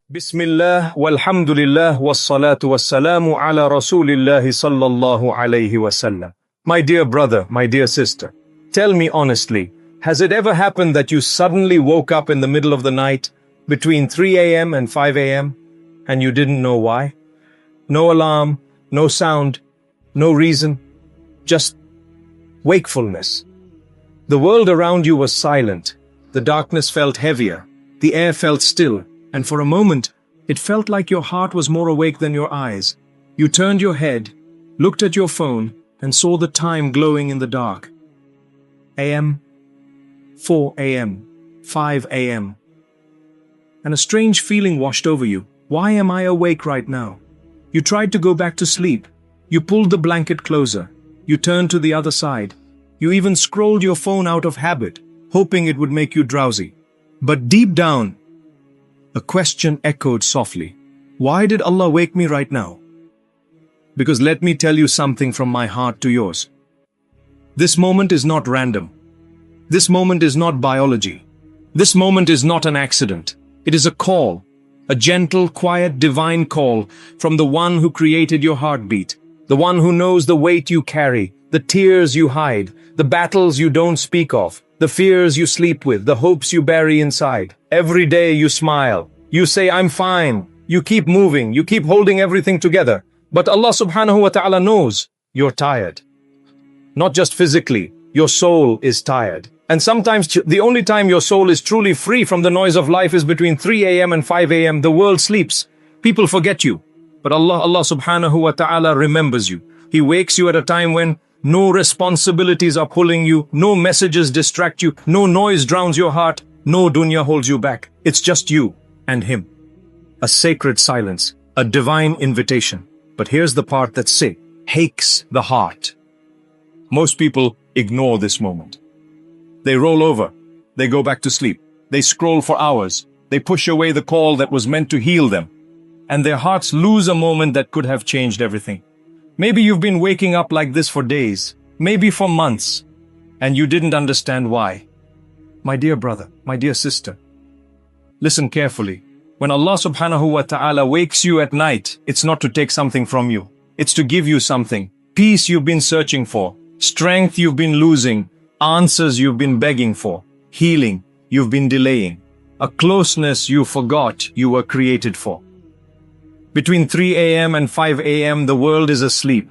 Bismillah, walhamdulillah, wassalatu wassalamu ala rasulillahi sallallahu alayhi wasallam. My dear brother, my dear sister, tell me honestly, has it ever happened that you suddenly woke up in the middle of the night between 3 a.m. and 5 a.m. and you didn't know why? No alarm, no sound, no reason, just wakefulness. The world around you was silent, the darkness felt heavier, the air felt still, and for a moment, it felt like your heart was more awake than your eyes. You turned your head, looked at your phone, and saw the time glowing in the dark. AM, 4 a.m., 5 a.m. And a strange feeling washed over you. Why am I awake right now? You tried to go back to sleep. You pulled the blanket closer. You turned to the other side. You even scrolled your phone out of habit, hoping it would make you drowsy. But deep down, a question echoed softly. Why did Allah wake me right now? Because let me tell you something from my heart to yours. This moment is not random. This moment is not biology. This moment is not an accident. It is a call, a gentle, quiet, divine call from the one who created your heartbeat, the one who knows the weight you carry, the tears you hide, the battles you don't speak of, the fears you sleep with, the hopes you bury inside. Every day you smile. You say, I'm fine. You keep moving. You keep holding everything together. But Allah subhanahu wa ta'ala knows you're tired. Not just physically, your soul is tired. And sometimes the only time your soul is truly free from the noise of life is between 3 a.m. and 5 a.m. The world sleeps. People forget you. But Allah subhanahu wa ta'ala remembers you. He wakes you at a time when no responsibilities are pulling you, no messages distract you, no noise drowns your heart, no dunya holds you back. It's just you and Him. A sacred silence, a divine invitation. But here's the part that aches the heart. Most people ignore this moment. They roll over, they go back to sleep, they scroll for hours, they push away the call that was meant to heal them, and their hearts lose a moment that could have changed everything. Maybe you've been waking up like this for days, maybe for months, and you didn't understand why. My dear brother, my dear sister, listen carefully. When Allah subhanahu wa ta'ala wakes you at night, it's not to take something from you. It's to give you something. Peace you've been searching for, strength you've been losing, answers you've been begging for, healing you've been delaying, a closeness you forgot you were created for. Between 3 a.m. and 5 a.m. the world is asleep,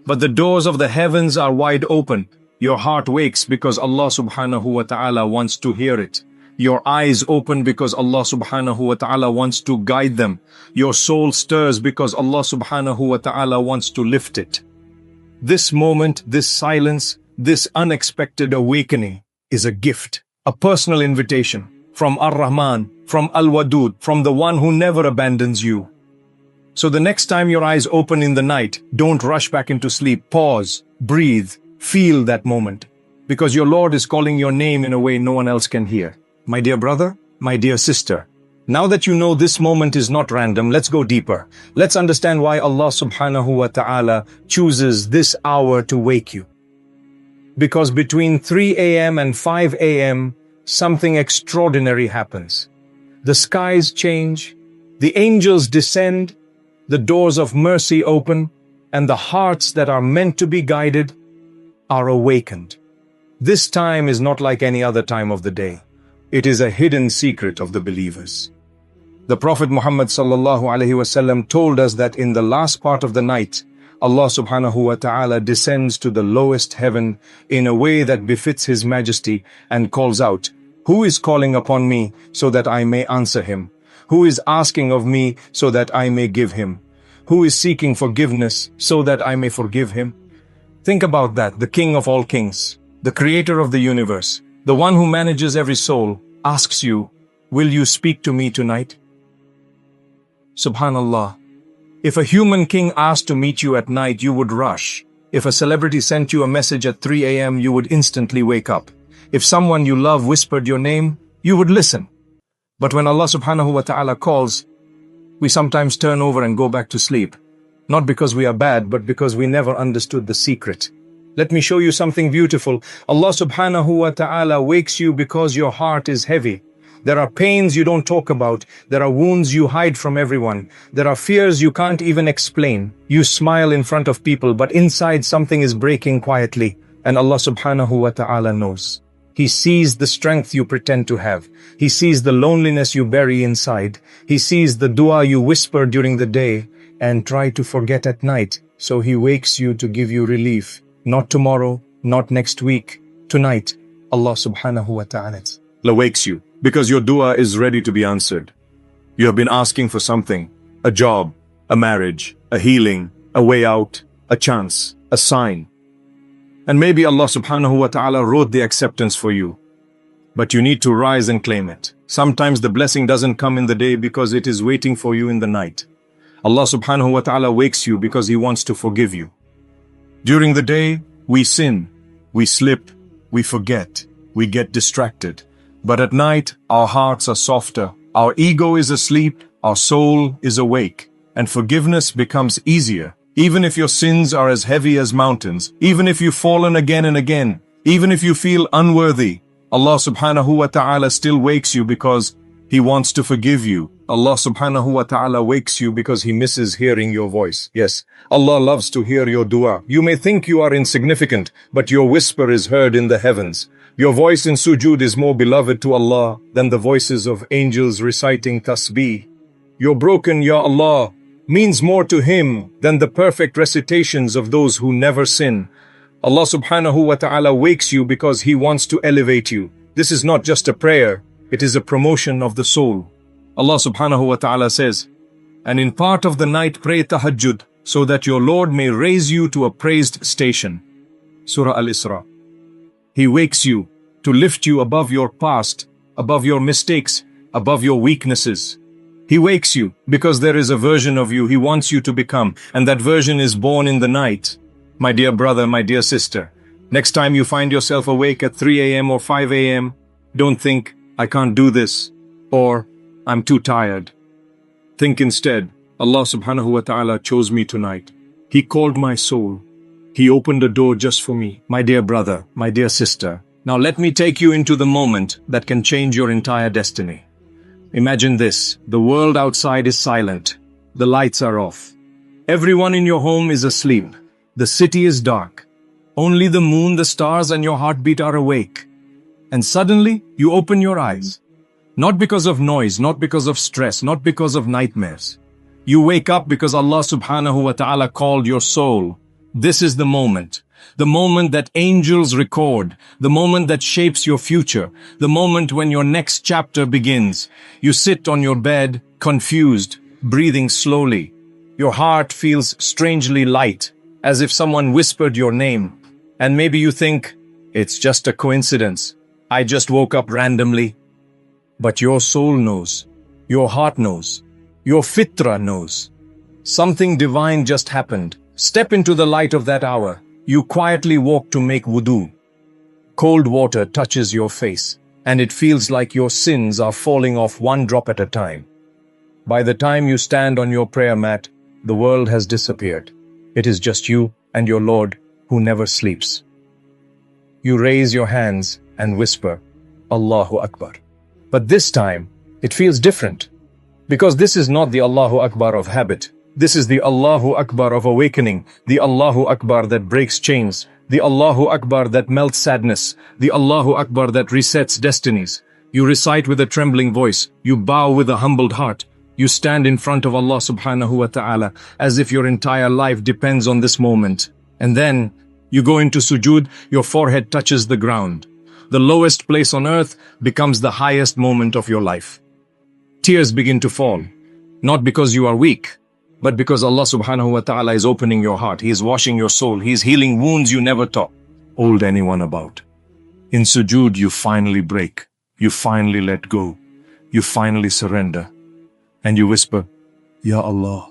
but the doors of the heavens are wide open. Your heart wakes because Allah subhanahu wa ta'ala wants to hear it. Your eyes open because Allah subhanahu wa ta'ala wants to guide them. Your soul stirs because Allah subhanahu wa ta'ala wants to lift it. This moment, this silence, this unexpected awakening is a gift, a personal invitation from Ar-Rahman, from Al-Wadud, from the one who never abandons you. So the next time your eyes open in the night, don't rush back into sleep. Pause, breathe, feel that moment, because your Lord is calling your name in a way no one else can hear. My dear brother, my dear sister, now that you know this moment is not random, let's go deeper. Let's understand why Allah subhanahu wa ta'ala chooses this hour to wake you. Because between 3 a.m. and 5 a.m., something extraordinary happens. The skies change, the angels descend, the doors of mercy open, and the hearts that are meant to be guided are awakened. This time is not like any other time of the day. It is a hidden secret of the believers. The Prophet Muhammad sallallahu alaihi wasallam told us that in the last part of the night, Allah subhanahu wa ta'ala descends to the lowest heaven in a way that befits His Majesty and calls out, "Who is calling upon me so that I may answer him? Who is asking of me so that I may give him? Who is seeking forgiveness so that I may forgive him?" Think about that. The King of all kings, the creator of the universe, the one who manages every soul, asks you, "Will you speak to me tonight?" Subhanallah. If a human king asked to meet you at night, you would rush. If a celebrity sent you a message at 3 a.m., you would instantly wake up. If someone you love whispered your name, you would listen. But when Allah subhanahu wa ta'ala calls, we sometimes turn over and go back to sleep. Not because we are bad, but because we never understood the secret. Let me show you something beautiful. Allah subhanahu wa ta'ala wakes you because your heart is heavy. There are pains you don't talk about. There are wounds you hide from everyone. There are fears you can't even explain. You smile in front of people, but inside something is breaking quietly. And Allah subhanahu wa ta'ala knows. He sees the strength you pretend to have. He sees the loneliness you bury inside. He sees the dua you whisper during the day and try to forget at night. So He wakes you to give you relief. Not tomorrow, not next week. Tonight, Allah subhanahu wa ta'ala wakes you because your dua is ready to be answered. You have been asking for something, a job, a marriage, a healing, a way out, a chance, a sign. And maybe Allah subhanahu wa ta'ala wrote the acceptance for you. But you need to rise and claim it. Sometimes the blessing doesn't come in the day because it is waiting for you in the night. Allah subhanahu wa ta'ala wakes you because He wants to forgive you. During the day, we sin, we slip, we forget, we get distracted. But at night, our hearts are softer, our ego is asleep, our soul is awake, and forgiveness becomes easier. Even if your sins are as heavy as mountains, even if you've fallen again and again, even if you feel unworthy, Allah subhanahu wa ta'ala still wakes you because He wants to forgive you. Allah subhanahu wa ta'ala wakes you because He misses hearing your voice. Yes, Allah loves to hear your dua. You may think you are insignificant, but your whisper is heard in the heavens. Your voice in sujood is more beloved to Allah than the voices of angels reciting tasbih. Your broken Ya Allah means more to Him than the perfect recitations of those who never sin. Allah subhanahu wa ta'ala wakes you because He wants to elevate you. This is not just a prayer, it is a promotion of the soul. Allah subhanahu wa ta'ala says, "And in part of the night pray tahajjud, so that your Lord may raise you to a praised station." Surah Al-Isra. He wakes you to lift you above your past, above your mistakes, above your weaknesses. He wakes you because there is a version of you He wants you to become, and that version is born in the night. My dear brother, my dear sister, next time you find yourself awake at 3 a.m. or 5 a.m., don't think, "I can't do this," or "I'm too tired." Think instead, Allah subhanahu wa ta'ala chose me tonight. He called my soul. He opened a door just for me. My dear brother, my dear sister, now let me take you into the moment that can change your entire destiny. Imagine this. The world outside is silent. The lights are off. Everyone in your home is asleep. The city is dark. Only the moon, the stars, and your heartbeat are awake. And suddenly, you open your eyes. Not because of noise, not because of stress, not because of nightmares. You wake up because Allah subhanahu wa ta'ala called your soul. This is the moment that angels record, the moment that shapes your future, the moment when your next chapter begins. You sit on your bed, confused, breathing slowly. Your heart feels strangely light, as if someone whispered your name. And maybe you think, it's just a coincidence. I just woke up randomly. But your soul knows, your heart knows, your fitra knows. Something divine just happened. Step into the light of that hour. You quietly walk to make wudu. Cold water touches your face, and it feels like your sins are falling off one drop at a time. By the time you stand on your prayer mat, the world has disappeared. It is just you and your Lord who never sleeps. You raise your hands and whisper, Allahu Akbar. But this time, it feels different. Because this is not the Allahu Akbar of habit. This is the Allahu Akbar of awakening, the Allahu Akbar that breaks chains, the Allahu Akbar that melts sadness, the Allahu Akbar that resets destinies. You recite with a trembling voice, you bow with a humbled heart, you stand in front of Allah subhanahu wa ta'ala as if your entire life depends on this moment. And then, you go into sujood, your forehead touches the ground. The lowest place on earth becomes the highest moment of your life. Tears begin to fall, not because you are weak, but because Allah subhanahu wa ta'ala is opening your heart. He is washing your soul. He is healing wounds you never told anyone about. In sujood, you finally break. You finally let go. You finally surrender. And you whisper, Ya Allah,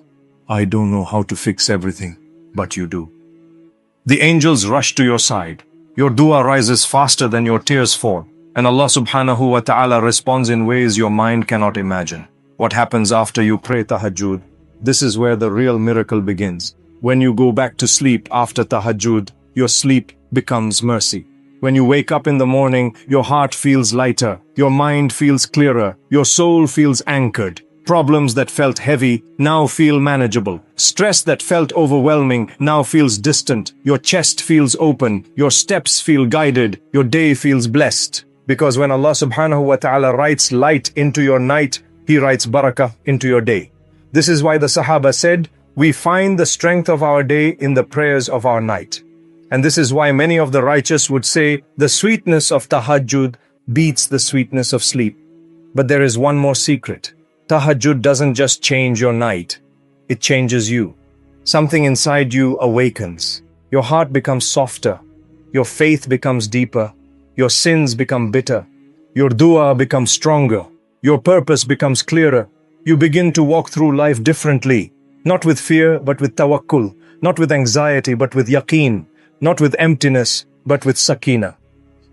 I don't know how to fix everything, but you do. The angels rush to your side. Your dua rises faster than your tears fall. And Allah subhanahu wa ta'ala responds in ways your mind cannot imagine. What happens after you pray tahajjud? This is where the real miracle begins. When you go back to sleep after tahajjud, your sleep becomes mercy. When you wake up in the morning, your heart feels lighter, your mind feels clearer, your soul feels anchored. Problems that felt heavy now feel manageable. Stress that felt overwhelming now feels distant. Your chest feels open, your steps feel guided, your day feels blessed. Because when Allah subhanahu wa ta'ala writes light into your night, He writes barakah into your day. This is why the Sahaba said, we find the strength of our day in the prayers of our night. And this is why many of the righteous would say, the sweetness of Tahajjud beats the sweetness of sleep. But there is one more secret. Tahajjud doesn't just change your night, it changes you. Something inside you awakens. Your heart becomes softer. Your faith becomes deeper. Your sins become bitter. Your dua becomes stronger. Your purpose becomes clearer. You begin to walk through life differently. Not with fear, but with tawakkul. Not with anxiety, but with yaqeen. Not with emptiness, but with sakina.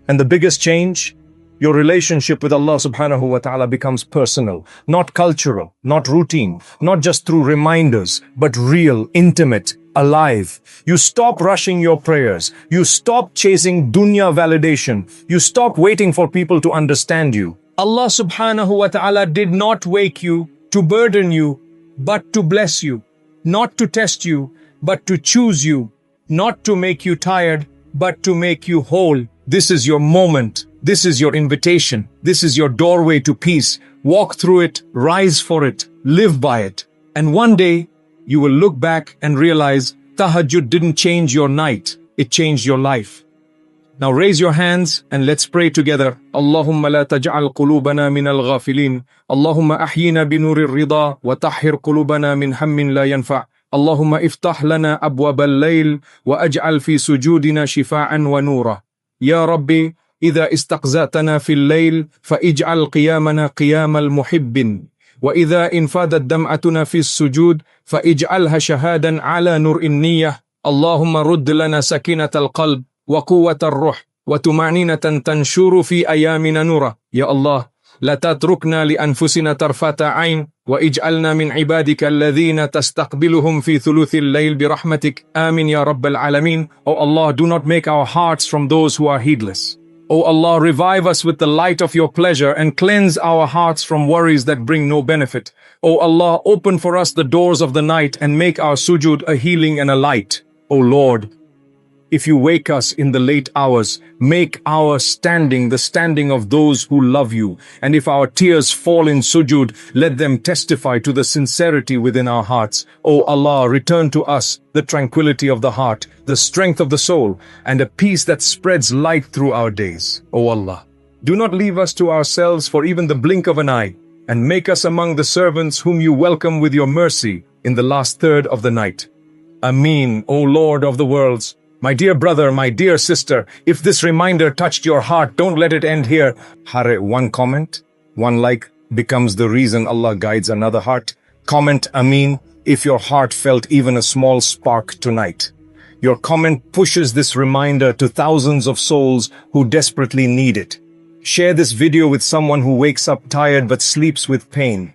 And the biggest change? Your relationship with Allah subhanahu wa ta'ala becomes personal, not cultural, not routine, not just through reminders, but real, intimate, alive. You stop rushing your prayers. You stop chasing dunya validation. You stop waiting for people to understand you. Allah subhanahu wa ta'ala did not wake you to burden you, but to bless you. Not to test you, but to choose you. Not to make you tired, but to make you whole. This is your moment. This is your invitation. This is your doorway to peace. Walk through it, rise for it, live by it. And one day, you will look back and realize Tahajjud didn't change your night, it changed your life. Now raise your hands and let's pray together. Allahumma la taj'al qulubana min al-ghafilin. Allahumma ahyina binuri al-rida wa tahhir qulubana min hammin la yanfa'. Allahumma iftah lana abwab al-layl wa aj'al fi sujudina shifa'an wa nura. Ya Rabbi, إذا استقزأتنا في الليل فاجعل قيامنا قيام المحب وإذا انفادت دمعتنا في السجود فاجعلها شهادا على نور النية. اللهم رد لنا سكينة القلب وقوة الروح وطمأنينة تنشر في أيامنا نورا. يا الله لا تتركنا لأنفسنا طرفة عين واجعلنا من عبادك الذين تستقبلهم في ثلث الليل برحمتك. آمين يا رب العالمين. Oh Allah, do not make our hearts from those who are heedless. O Allah, revive us with the light of your pleasure and cleanse our hearts from worries that bring no benefit. O Allah, open for us the doors of the night and make our sujud a healing and a light. O Lord, if you wake us in the late hours, make our standing the standing of those who love you. And if our tears fall in sujud, let them testify to the sincerity within our hearts. O Allah, return to us the tranquility of the heart, the strength of the soul, and a peace that spreads light through our days. O Allah, do not leave us to ourselves for even the blink of an eye, and make us among the servants whom you welcome with your mercy in the last third of the night. Ameen, O Lord of the worlds. My dear brother, my dear sister, if this reminder touched your heart, don't let it end here. One comment, one like becomes the reason Allah guides another heart. Comment Ameen if your heart felt even a small spark tonight. Your comment pushes this reminder to thousands of souls who desperately need it. Share this video with someone who wakes up tired but sleeps with pain.